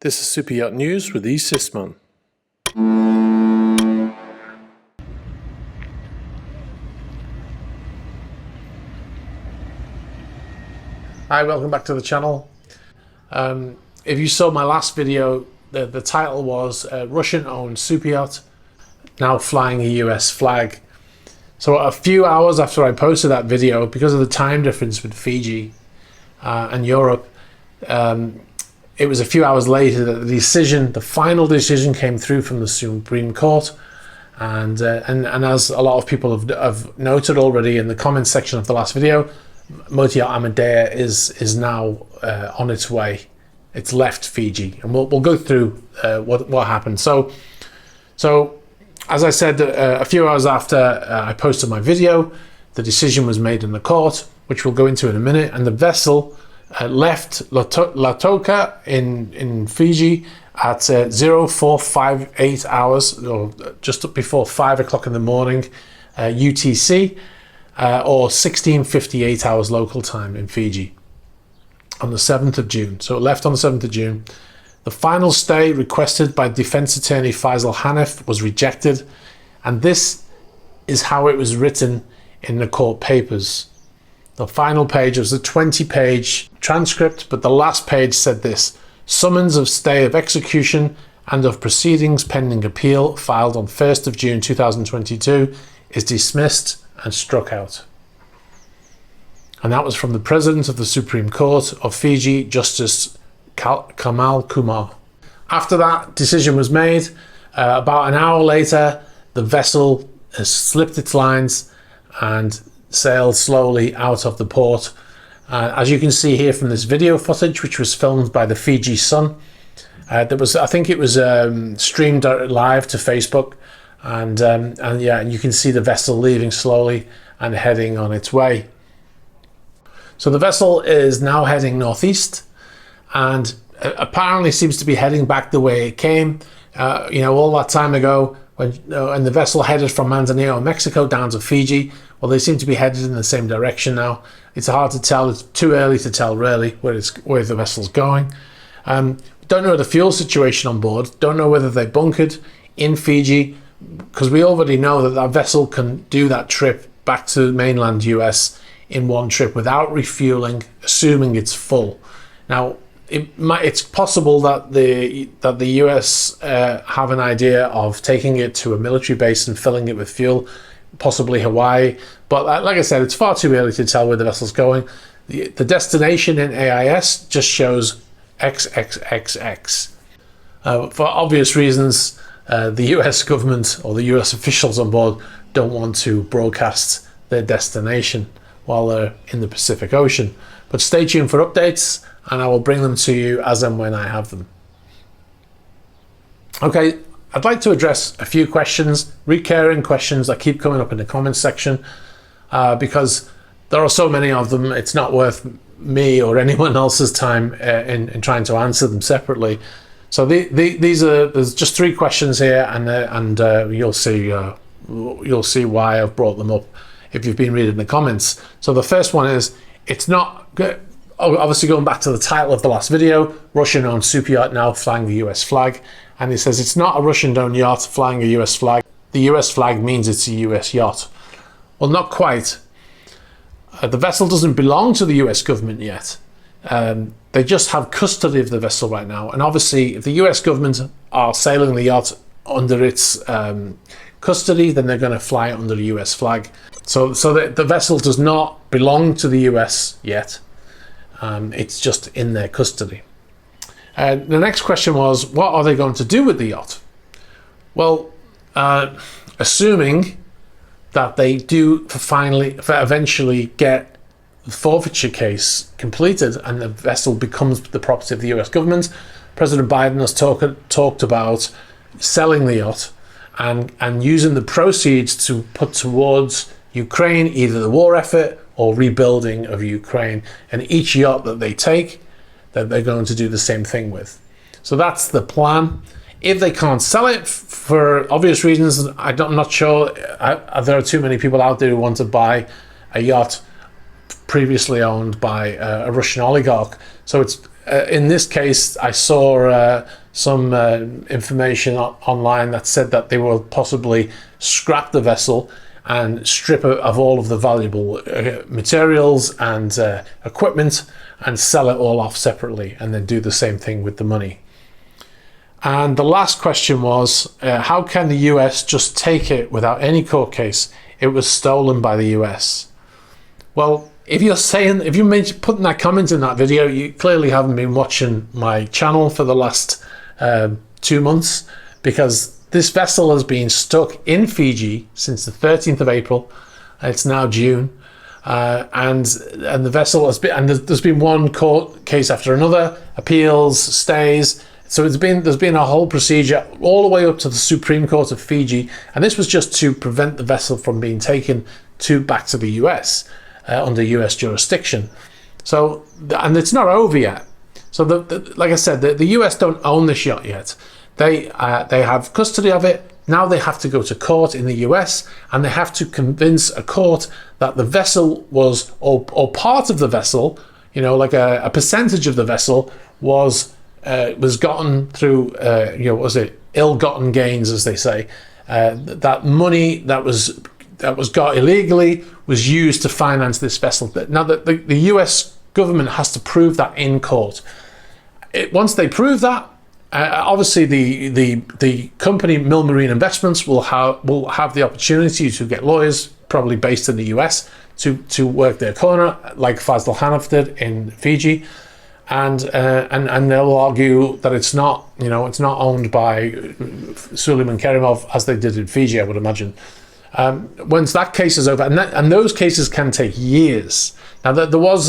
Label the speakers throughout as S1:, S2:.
S1: This is Super Yacht News with Yves Sisman. Hi, welcome back to the channel. If you saw my last video, the title was Russian-owned super yacht now flying a US flag. So a few hours after I posted that video, because of the time difference with Fiji and Europe, it was a few hours later that the final decision came through from the Supreme Court, and as a lot of people have noted already in the comments section of the last video, Motor Yacht Amadea is now on its way. It's left Fiji, and we'll go through what happened. So as I said, a few hours after I posted my video, the decision was made in the court, which we'll go into in a minute, and the vessel left Lautoka in Fiji at 0458 hours, or just before 5 o'clock in the morning UTC, or 1658 hours local time in Fiji on the 7th of June. So it left on the 7th of June. The final stay requested by defense attorney Faisal Hanif was rejected, and this is how it was written in the court papers. The final page was a 20-page transcript, but the last page said this: summons of stay of execution and of proceedings pending appeal filed on 1st of June 2022 is dismissed and struck out. And that was from the President of the Supreme Court of Fiji, Justice Kamal Kumar. After that decision was made, about an hour later, the vessel has slipped its lines and sailed slowly out of the port. As you can see here from this video footage, which was filmed by the Fiji Sun, I think it was streamed live to Facebook, and you can see the vessel leaving slowly and heading on its way. So the vessel is now heading northeast, and apparently seems to be heading back the way it came. All that time ago, when the vessel headed from Manzanillo, Mexico, down to Fiji. Well, they seem to be headed in the same direction now. It's hard to tell. It's too early to tell really where the vessel's going. Don't know the fuel situation on board. Don't know whether they bunkered in Fiji, because we already know that vessel can do that trip back to mainland US in one trip without refueling, assuming it's full. Now, it's possible that the US have an idea of taking it to a military base and filling it with fuel, possibly Hawaii. But like I said, it's far too early to tell where the vessel's going. The destination in AIS just shows XXXX. For obvious reasons, the US government or the US officials on board don't want to broadcast their destination while they're in the Pacific Ocean. But stay tuned for updates, and I will bring them to you as and when I have them. Okay, I'd like to address a few questions, recurring questions that keep coming up in the comments section, because there are so many of them. It's not worth me or anyone else's time in trying to answer them separately. So there's just 3 questions here, and you'll see why I've brought them up if you've been reading the comments. So the first one is, it's not good. Obviously, going back to the title of the last video, Russian-owned super yacht now flying the US flag. And it says it's not a Russian-owned yacht flying a US flag. The US flag means it's a US yacht. Well, not quite. The vessel doesn't belong to the US government yet. They just have custody of the vessel right now. And obviously, if the US government are sailing the yacht under its custody, then they're going to fly it under the US flag. So the vessel does not belong to the US yet. It's just in their custody. The next question was, what are they going to do with the yacht? Well, assuming that they do eventually get the forfeiture case completed and the vessel becomes the property of the US government, President Biden has talked about selling the yacht and using the proceeds to put towards Ukraine, either the war effort or rebuilding of Ukraine. And each yacht that they take, that they're going to do the same thing with. So that's the plan. If they can't sell it for obvious reasons, I'm not sure. There are too many people out there who want to buy a yacht previously owned by a Russian oligarch. So in this case, I saw some information online that said that they will possibly scrap the vessel and strip it of all of the valuable materials and equipment and sell it all off separately, and then do the same thing with the money. And the last question was, how can the US just take it without any court case? It was stolen by the US. Well, if you're putting that comment in that video, you clearly haven't been watching my channel for the last 2 months, because this vessel has been stuck in Fiji since the 13th of April. It's now June. And the vessel has been, and there's been one court case after another, appeals, stays. So there's been a whole procedure all the way up to the Supreme Court of Fiji, and this was just to prevent the vessel from being taken back to the US under US jurisdiction. So, and it's not over yet. So like I said, the US don't own this yacht yet. They have custody of it. Now they have to go to court in the US, and they have to convince a court that the vessel was, or part of the vessel, you know, like a percentage of the vessel was gotten through, was it ill-gotten gains, as they say. That money that was got illegally was used to finance this vessel. Now the US government has to prove that in court. Once they prove that, obviously the company Mill Marine Investments will have the opportunity to get lawyers, probably based in the US, to work their corner, like Fazal Hanaff did in Fiji, and they'll argue that it's not owned by Suleiman Kerimov as they did in Fiji, I would imagine. Once that case is over, and those cases can take years. Now there was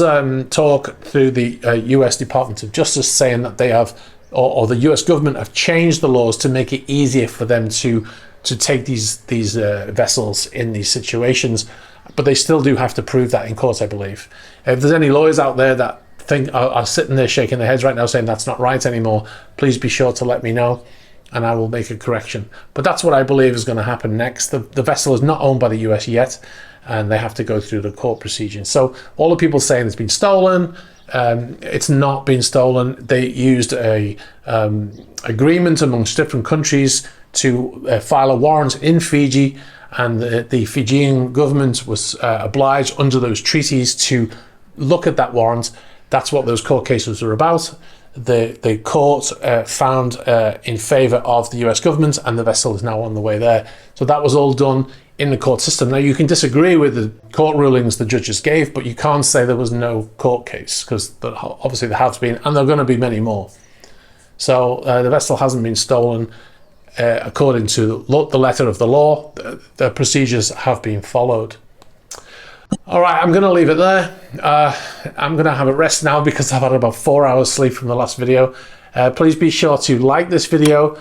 S1: talk through the US Department of Justice saying that they have, or the US government have changed the laws to make it easier for them to take these vessels in these situations, but they still do have to prove that in court, I believe. If there's any lawyers out there that are sitting there shaking their heads right now saying that's not right anymore, please be sure to let me know, and I will make a correction. But that's what I believe is going to happen next. The vessel is not owned by the US yet, and they have to go through the court proceedings. So all the people saying it's been stolen, it's not been stolen. They used a agreement amongst different countries to file a warrant in Fiji, and the Fijian government was obliged under those treaties to look at that warrant. That's what those court cases are about. The court found in favour of the US government, and the vessel is now on the way there. So that was all done in the court system. Now you can disagree with the court rulings the judges gave, but you can't say there was no court case, because obviously there has been, and there are going to be many more. So the vessel hasn't been stolen according to the letter of the law. The procedures have been followed. All right, I'm going to leave it there. I'm going to have a rest now because I've had about 4 hours sleep from the last video. Please be sure to like this video,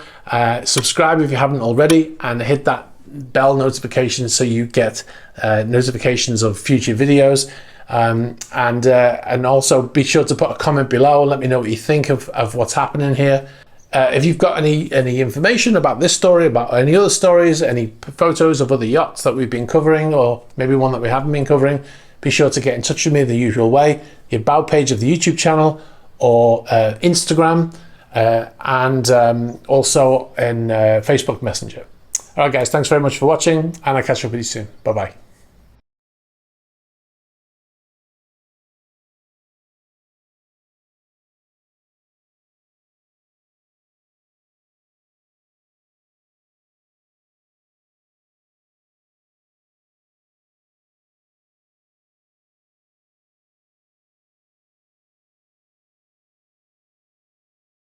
S1: subscribe if you haven't already, and hit that bell notification so you get notifications of future videos. And also be sure to put a comment below and let me know what you think of what's happening here. If you've got any information about this story, about any other stories, any photos of other yachts that we've been covering, or maybe one that we haven't been covering, be sure to get in touch with me the usual way, the about page of the YouTube channel, or Instagram, and also in Facebook Messenger. All right, guys, thanks very much for watching, and I'll catch up with you soon. Bye-bye.